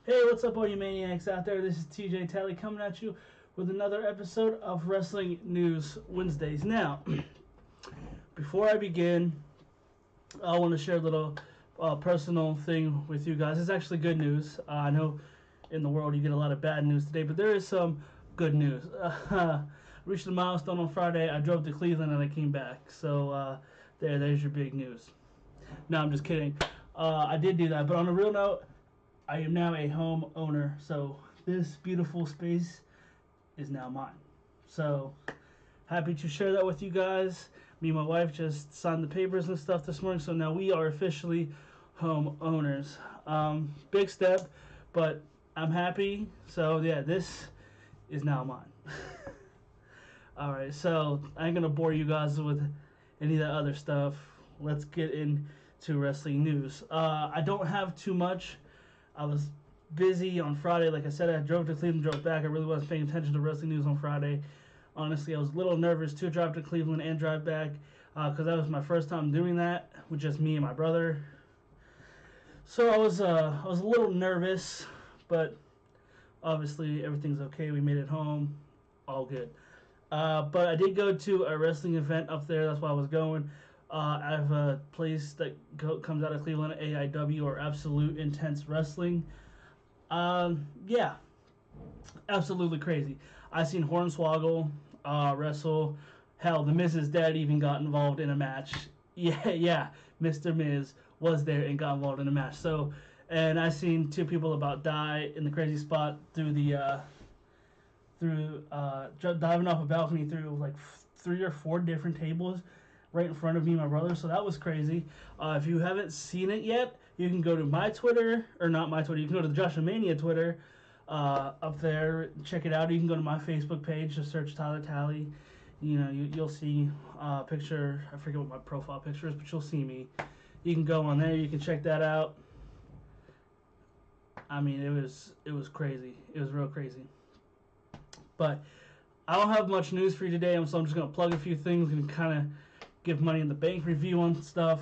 Hey, what's up, all you maniacs out there? This is TJ Tally coming at you with another episode of Wrestling News Wednesdays. Now, before I begin, I want to share a little personal thing with you guys. It's actually good news. I know in the world you get a lot of bad news today, but there is some good news. Reached a milestone on Friday. I drove to Cleveland and I came back. So there's your big news. No, I'm just kidding. I did do that, but on a real note, I am now a home owner, so this beautiful space is now mine. So happy to share that with you guys. Me and my wife just signed the papers and stuff this morning, so now we are officially home owners. Big step, but I'm happy. So yeah, this is now mine. Alright, so I ain't gonna bore you guys with any of that other stuff. Let's get into wrestling news. I don't have too much. I was busy on Friday. Like I said, I drove to Cleveland, drove back. I really wasn't paying attention to wrestling news on Friday. Honestly, I was a little nervous to drive to Cleveland and drive back because that was my first time doing that with just me and my brother. So I was a little nervous, but obviously everything's okay. We made it home, all good. But I did go to a wrestling event up there. That's why I was going. I have a place that comes out of Cleveland, AIW, or Absolute Intense Wrestling. Yeah, absolutely crazy. I seen Hornswoggle wrestle. Hell, the Miz's dad even got involved in a match. Yeah, Mr. Miz was there and got involved in a match. So, and I seen two people about die in the crazy spot through the diving off a balcony through like 3 or 4 different tables right in front of me and my brother, so that was crazy. If you haven't seen it yet, you can go to my Twitter, or not my Twitter, you can go to the Joshua Mania Twitter up there, check it out. You can go to my Facebook page, just search Tyler Tally. You know, you'll see a picture, I forget what my profile picture is, but you'll see me. You can go on there, you can check that out. I mean, it was crazy. It was real crazy. But I don't have much news for you today, so I'm just going to plug a few things and kind of give Money in the Bank review on stuff,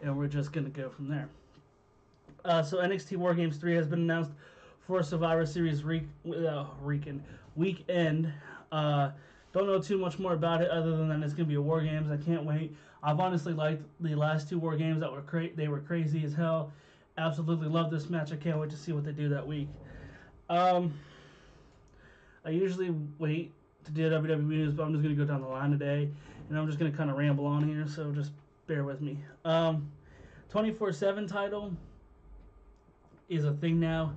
and we're just going to go from there. So NXT War Games 3 has been announced for Survivor Series weekend. Don't know too much more about it other than that it's going to be a War Games. I can't wait. I've honestly liked the last 2 War Games that were they were crazy as hell. Absolutely love this match. I can't wait to see what they do that week. I usually wait to do WWE news, but I'm just going to go down the line today, and I'm just going to kind of ramble on here, so just bear with me. 24/7 title is a thing now.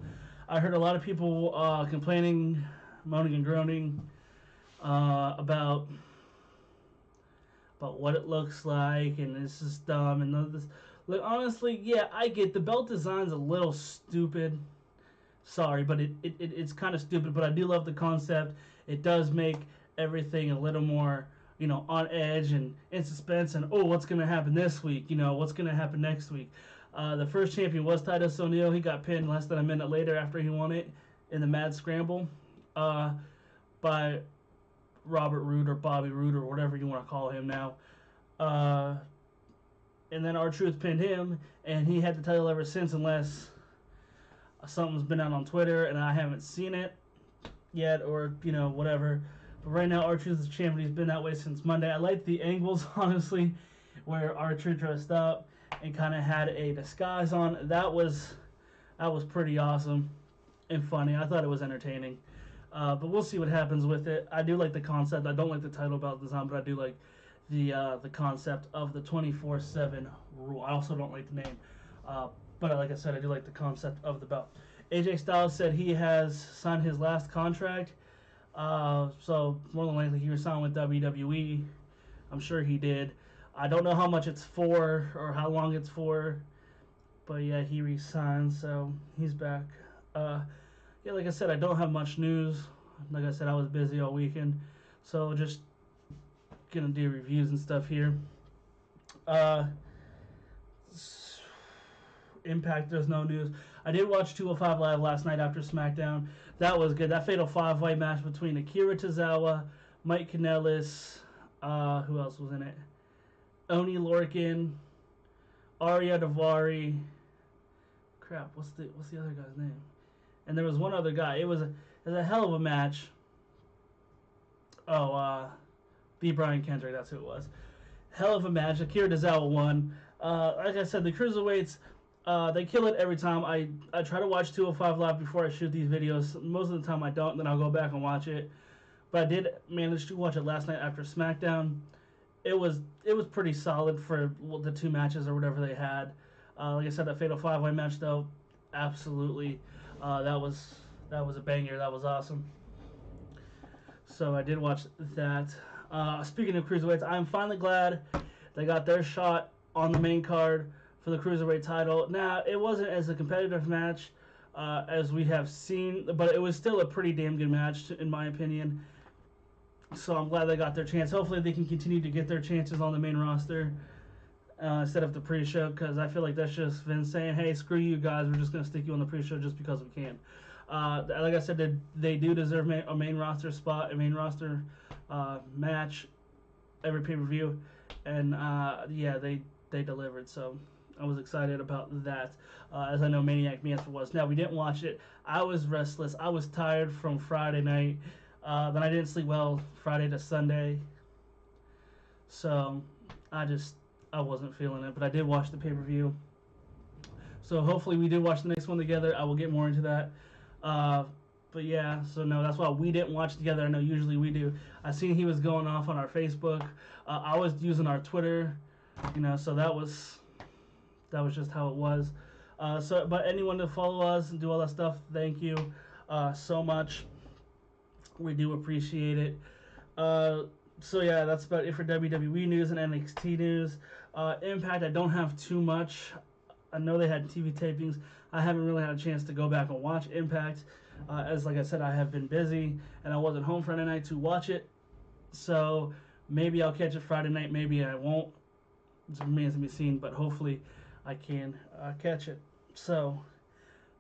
I heard a lot of people complaining, moaning and groaning about what it looks like, and this is dumb, and this. Look, honestly, yeah, I get the belt design's a little stupid. Sorry, but it's kind of stupid, but I do love the concept. It does make everything a little more, on edge and in suspense, and what's going to happen this week? What's going to happen next week? The first champion was Titus O'Neil. He got pinned less than a minute later after he won it in the Mad Scramble by Robert Roode or Bobby Roode or whatever you want to call him now. And then R-Truth pinned him, and he had the title ever since, unless something's been out on Twitter and I haven't seen it yet, or whatever. But right now, R-Truth is the champion. He's been that way since Monday. I like the angles, honestly, where R-Truth dressed up and kind of had a disguise on. That was pretty awesome and funny. I thought it was entertaining. But we'll see what happens with it. I do like the concept. I don't like the title belt design, but I do like the concept of the 24/7 rule. I also don't like the name. But like I said, I do like the concept of the belt. AJ Styles said he has signed his last contract. So more than likely he was signed with WWE. I'm sure he did. I don't know how much it's for or how long it's for. But yeah, he re-signed, so he's back. Yeah, like I said, I don't have much news. Like I said, I was busy all weekend. So just gonna do reviews and stuff here. Impact, there's no news. I did watch 205 Live last night after SmackDown. That was good. That Fatal 5-Way match between Akira Tozawa, Mike Kanellis, who else was in it? Oni Lorcan, Arya Davari, crap. What's the other guy's name? And there was one other guy. It was a hell of a match. Oh, B. Brian Kendrick. That's who it was. Hell of a match. Akira Tozawa won. Like I said, the cruiserweights, they kill it every time. I try to watch 205 Live before I shoot these videos. Most of the time I don't, then I'll go back and watch it. But I did manage to watch it last night after SmackDown. It was pretty solid for the two matches or whatever they had. Like I said, that Fatal 5-Way match, though, absolutely, that was a banger. That was awesome. So I did watch that. Speaking of cruiserweights, I'm finally glad they got their shot on the main card for the cruiserweight title. Now, it wasn't as a competitive match as we have seen, but it was still a pretty damn good match, in my opinion. So I'm glad they got their chance. Hopefully they can continue to get their chances on the main roster instead of the pre-show, because I feel like that's just Vince saying, hey, screw you guys, we're just going to stick you on the pre-show just because we can. Like I said, they do deserve a main roster spot, a main roster match every pay-per-view, and yeah, they delivered, so I was excited about that, as I know Maniac Manson was. Now, we didn't watch it. I was restless. I was tired from Friday night. Then I didn't sleep well Friday to Sunday, so I wasn't feeling it, but I did watch the pay-per-view. So hopefully we did watch the next one together. I will get more into that. But yeah, so no, that's why we didn't watch together. I know usually we do. I seen he was going off on our Facebook. I was using our Twitter, so that was just how it was. But anyone to follow us and do all that stuff, thank you so much. We do appreciate it. So yeah, that's about it for WWE news and NXT news. Impact, I don't have too much. I know they had TV tapings. I haven't really had a chance to go back and watch Impact. As like I said, I have been busy and I wasn't home Friday night to watch it. So maybe I'll catch it Friday night, maybe I won't. It remains to be seen, but hopefully I can catch it. So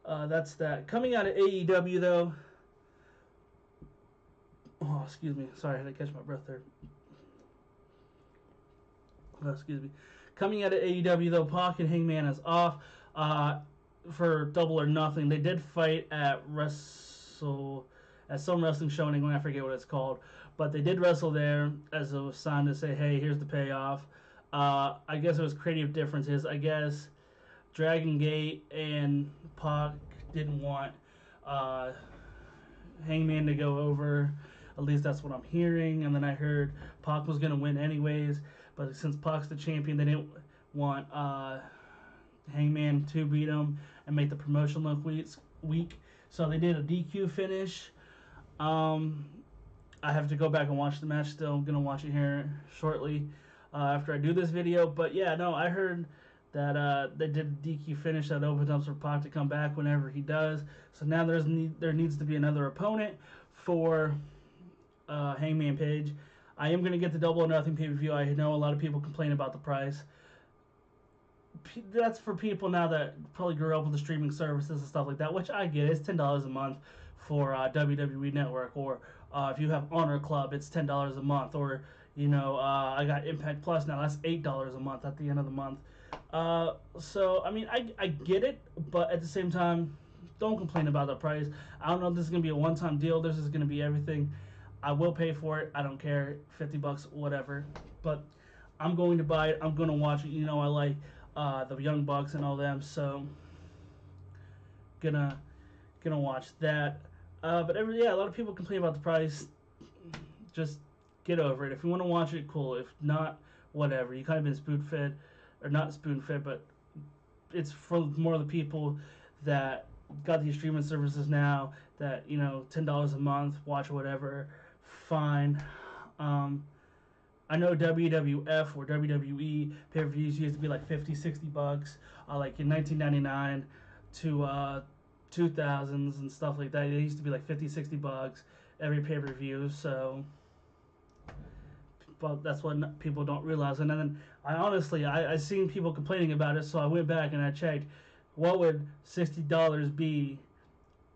that's that. Coming out of AEW though. Oh, excuse me. Sorry, I had to catch my breath there. Oh, excuse me. Coming out of AEW though, Pac and Hangman is off for Double or Nothing. They did fight at some wrestling show in England. I forget what it's called, but they did wrestle there as a sign to say, hey, here's the payoff. I guess it was creative differences. I guess Dragon Gate and Pac didn't want Hangman to go over. At least that's what I'm hearing. And then I heard Pac was going to win anyways. But since Pac's the champion, they didn't want Hangman to beat him and make the promotion look weak. So they did a DQ finish. I have to go back and watch the match still. I'm going to watch it here shortly after I do this video. But yeah, no, I heard that they did a DQ finish that opens up for Pac to come back whenever he does. So now there needs to be another opponent for Hangman Page. I am going to get the Double or Nothing pay-per-view. I know a lot of people complain about the price. That's for people now that probably grew up with the streaming services and stuff like that, which I get. It's $10 a month for WWE Network, or if you have Honor Club, it's $10 a month, or I got Impact Plus now. That's $8 a month at the end of the month. So I mean, I get it, but at the same time, don't complain about the price. I don't know if this is going to be a one-time deal. This is going to be everything. I will pay for it. I don't care. $50, whatever. But I'm going to buy it. I'm going to watch it. I like the Young Bucks and all them. So gonna watch that. But a lot of people complain about the price. Just get over it. If you want to watch it, cool. If not, whatever. You kind of been spoon-fed, or not spoon-fed, but it's for more of the people that got these streaming services now that $10 a month, watch whatever, fine. I know WWF or WWE pay-per-views used to be like $50-$60, like in 1999 to 2000s and stuff like that. It used to be like $50-$60 every pay-per-view. So, but that's what people don't realize. And then I seen people complaining about it, so I went back and I checked. What would $60 be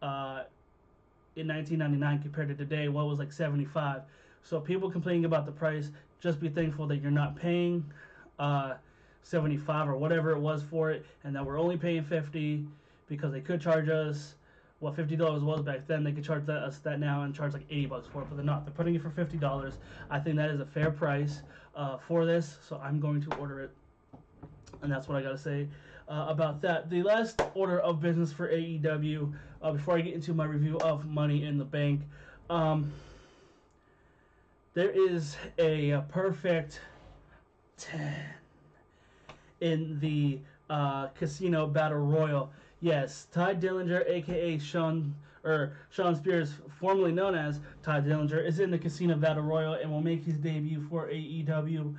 in 1999 compared to today? What was like $75? So people complaining about the price, just be thankful that you're not paying $75 or whatever it was for it, and that we're only paying $50, because they could charge us what $50 was back then. They could charge us that now and charge like $80 for it, but they're not. They're putting it for $50. I think that is a fair price for this, so I'm going to order it, and that's what I gotta say about that. The last order of business for AEW before I get into my review of Money in the Bank. There is a perfect 10 in the Casino Battle Royal. Yes, Ty Dillinger, aka Sean Spears, formerly known as Ty Dillinger, is in the Casino Battle Royal and will make his debut for AEW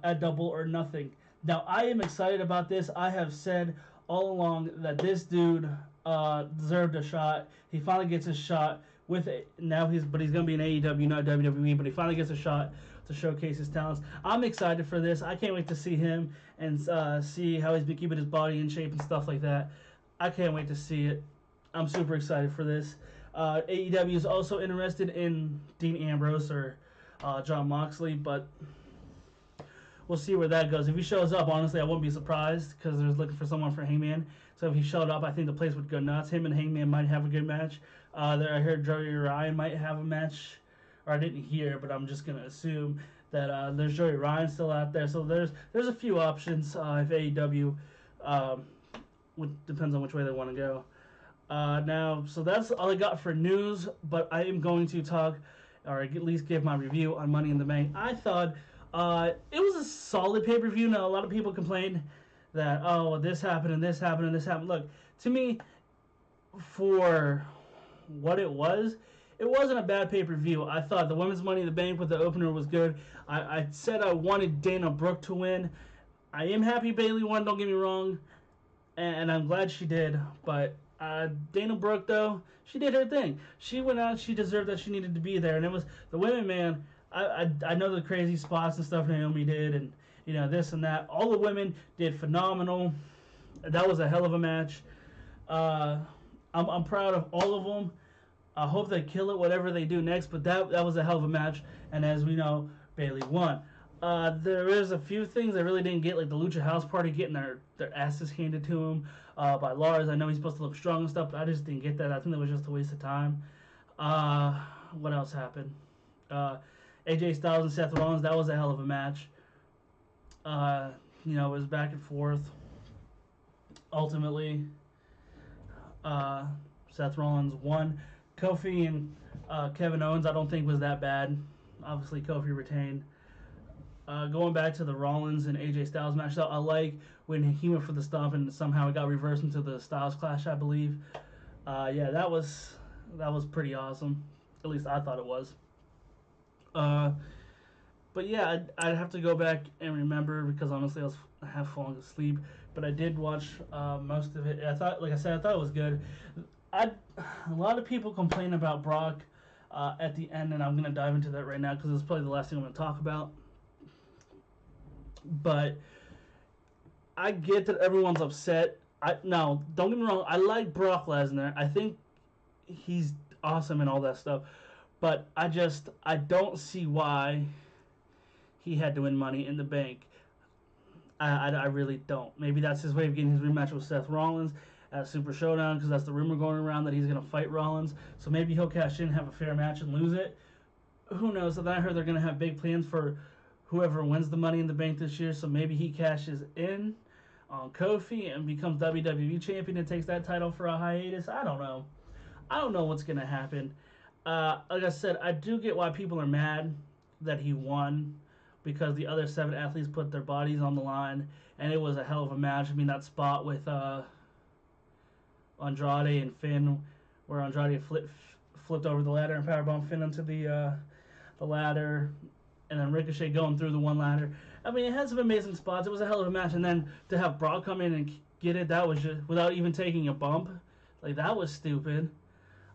at Double or Nothing. Now, I am excited about this. I have said all along that this dude deserved a shot. He finally gets his shot with it. Now he's going to be in AEW, not WWE, but he finally gets a shot to showcase his talents. I'm excited for this. I can't wait to see him and see how he's been keeping his body in shape and stuff like that. I can't wait to see it. I'm super excited for this. AEW is also interested in Dean Ambrose or Jon Moxley, but we'll see where that goes. If he shows up, honestly, I wouldn't be surprised because they're looking for someone for Hangman. So if he showed up, I think the place would go nuts. Him and Hangman might have a good match. I heard Joey Ryan might have a match, or I didn't hear, but I'm just gonna assume that there's Joey Ryan still out there. So there's a few options if AEW depends on which way they want to go. Now, so that's all I got for news, but I am going to talk, or at least give my review on Money in the Bank. I thought it was a solid pay-per-view. Now, a lot of people complained that, oh, this happened and this happened and this happened. Look, to me, for what it wasn't a bad pay-per-view. I thought the Women's Money in the Bank with the opener was good. I said I wanted Dana Brooke to win. I am happy Bayley won, don't get me wrong, and I'm glad she did, but Dana Brooke, though, she did her thing. She went out, she deserved that, she needed to be there, and it was the women, man. I know the crazy spots and stuff Naomi did, and this and that. All the women did phenomenal. That was a hell of a match. I'm proud of all of them. I hope they kill it, whatever they do next, but that was a hell of a match, and as we know, Bayley won. There is a few things I really didn't get, like the Lucha House Party getting their asses handed to them by Lars. I know he's supposed to look strong and stuff, but I just didn't get that. I think that was just a waste of time. What else happened? AJ Styles and Seth Rollins, that was a hell of a match. It was back and forth. Ultimately, Seth Rollins won. Kofi and Kevin Owens, I don't think was that bad. Obviously, Kofi retained. Going back to the Rollins and AJ Styles match, though, I like when he went for the stomp and somehow it got reversed into the Styles Clash, I believe. Yeah, that was pretty awesome. At least I thought it was. But yeah, I'd have to go back and remember because honestly I was half falling asleep. But I did watch most of it. I thought it was good. A lot of people complain about Brock at the end, and I'm gonna dive into that right now because it's probably the last thing I'm gonna talk about. But I get that everyone's upset. Now, don't get me wrong. I like Brock Lesnar. I think he's awesome and all that stuff. But I don't see why he had to win Money in the Bank. I really don't. Maybe that's his way of getting his rematch with Seth Rollins at Super Showdown because that's the rumor going around that he's going to fight Rollins. So maybe he'll cash in, have a fair match, and lose it. Who knows? So then I heard they're going to have big plans for whoever wins the Money in the Bank this year. So maybe he cashes in on Kofi and becomes WWE champion and takes that title for a hiatus. I don't know. I don't know what's going to happen. Like I said, I do get why people are mad that he won because the other 7 athletes put their bodies on the line, and it was a hell of a match. I mean, that spot with Andrade and Finn, where Andrade flipped over the ladder and powerbombed Finn into the ladder, and then Ricochet going through the one ladder. I mean, it had some amazing spots. It was a hell of a match, and then to have Brock come in and get it, that was just without even taking a bump. Like, that was stupid.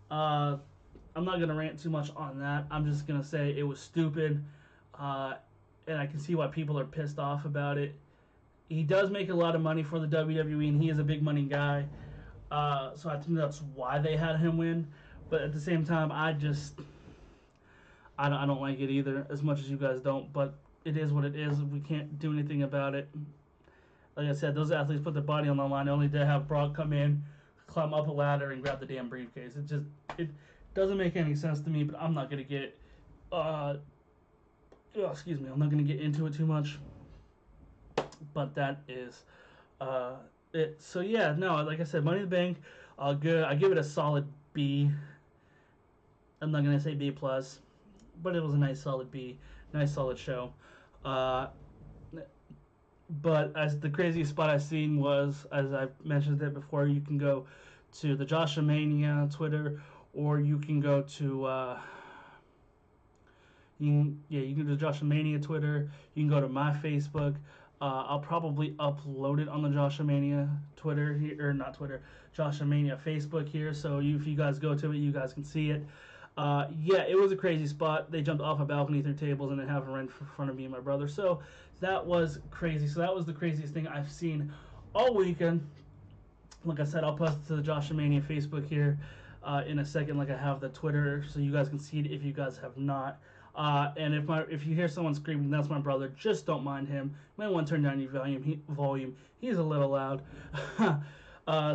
I'm not going to rant too much on that. I'm just going to say it was stupid, and I can see why people are pissed off about it. He does make a lot of money for the WWE, and he is a big money guy, so I think that's why they had him win. But at the same time, I don't like it either, as much as you guys don't, but it is what it is. We can't do anything about it. Like I said, those athletes put their body on the line only to have Brock come in climb up a ladder and grab the damn briefcase. It doesn't make any sense to me. But I'm not gonna get excuse me. I'm not gonna get into it too much. But that is it. So yeah, no, like I said, Money in the Bank, good. I give it a solid B. I'm not gonna say B plus, but it was a nice solid B, nice solid show. But as the craziest spot I've seen was, as I've mentioned it before, you can go to the Joshua Mania Twitter, or you can go to you can go to Joshua Mania Twitter. You can go to my Facebook. I'll probably upload it on the Joshua Mania Twitter here, or not Twitter, Joshua Mania Facebook here. So if you guys go to it, you guys can see it. Yeah, it was a crazy spot. They jumped off a balcony through tables and then have right in front of me and my brother. So that was crazy. So that was the craziest thing I've seen all weekend. Like I said, I'll post it to the Joshua Mania Facebook here in a second, like I have the Twitter, so you guys can see it if you guys have not. And if you hear someone screaming, that's my brother. Just don't mind him. You might want to turn down your volume. He's a little loud.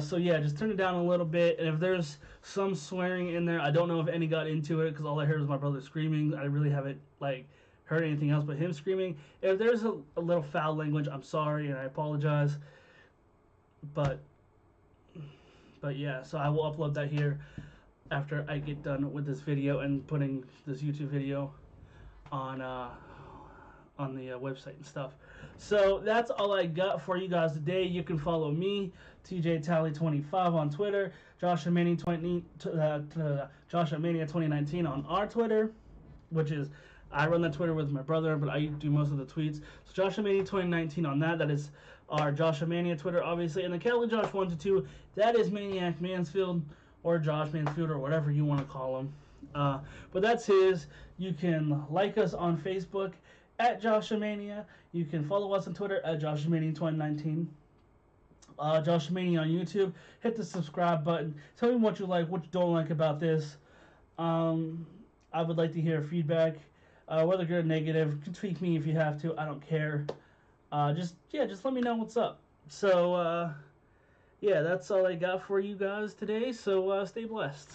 So yeah, just turn it down a little bit. And if there's some swearing in there, I don't know if any got into it because all I heard was my brother screaming. I really haven't heard anything else but him screaming. If there's a little foul language, I'm sorry and I apologize. But yeah, so I will upload that here after I get done with this video and putting this YouTube video on the website and stuff. So that's all I got for you guys today. You can follow me, TJ Tally 25 on Twitter, Joshua Mania 2019 on our Twitter, which is I run that Twitter with my brother, but I do most of the tweets. So Joshua Mania 2019 on that. That is our Joshua Mania Twitter, obviously, and the Cali Josh 122. That is Maniac Mansfield, or Josh Mansfield, or whatever you want to call him. But that's his. You can like us on Facebook at Joshua Mania. You can follow us on Twitter at Joshua Mania 2019. Joshua Mania on YouTube. Hit the subscribe button. Tell me what you like, what you don't like about this. I would like to hear feedback, whether good or negative. You can tweak me if you have to. I don't care. Just let me know what's up. So yeah, that's all I got for you guys today. So stay blessed.